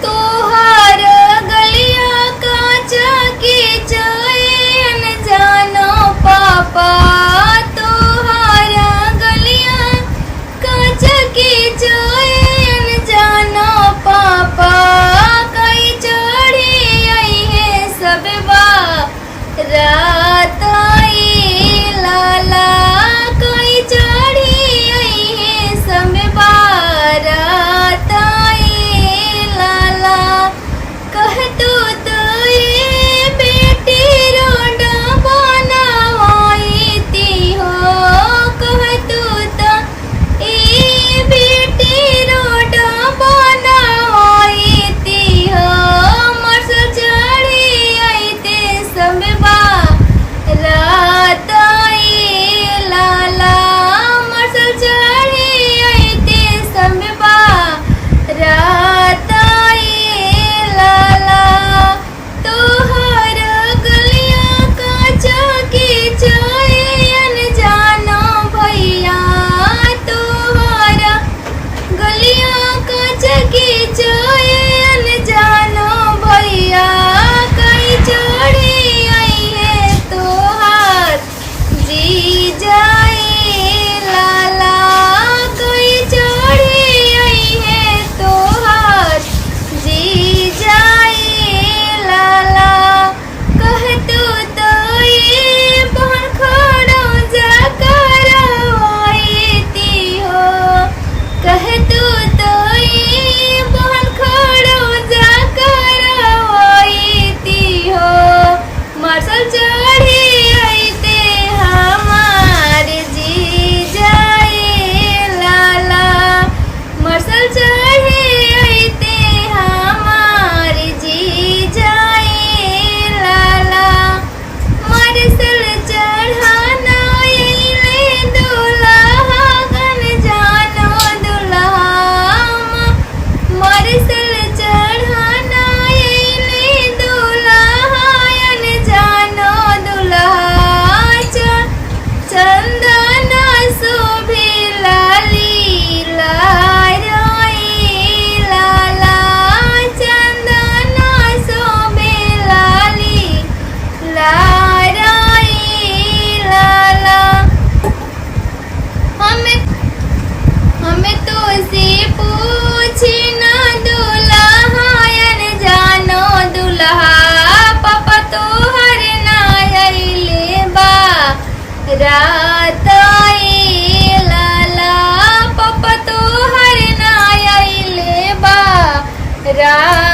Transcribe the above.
तोहार गलिया काचा के चैन जानो पापा, तोहार गलिया काचा के चैन जानो पापा, कई चढ़ी आई है सब रात आई लाला, कई चढ़ी आई है सब रात आई लाला, कह तू तो ये बेटी रोड बनावाई ती हो, कह तू तो ये बेटी रोड बनावाई ती हो, मर्स चढ़ी आई ते सब रात आई लाला, मर्स चढ़ी आई ते सब रात आई लाला, तोहर गलिया काचा के चैन जानो भैया, तोहर गलिया काचा के चैन जानो भैया, कई चढ़ी आई है तोहार जी जाए लाला, कई चढ़ी आई है तोहार जी जाए लाला, कह तू तो ये बहन खड़ो जा करवाई ती हो, कह तू तो ये बहन खड़ो जा करवाई ती हो, मार्शल चढ़ी आई ते हमारे जी जाए लाला, मार्शल चढ़ी आई ते हमारे जी जाए लाला, मार्शल चढ़ाना अइले दुल्हा गन जानो दुल्हा, मार्शल चढ़ाना अइले दुल्हा यन जानो दुल्हा, चंदना शोभे लाली लाराई लाला, चंदना शोभे लाली लाराई लाला, हमें तो से पूछे ना दुल्हा यन जानो दुल्हा, पापा तोहर ना अइले रात आई लाला, पापा तोहर ना अइले रात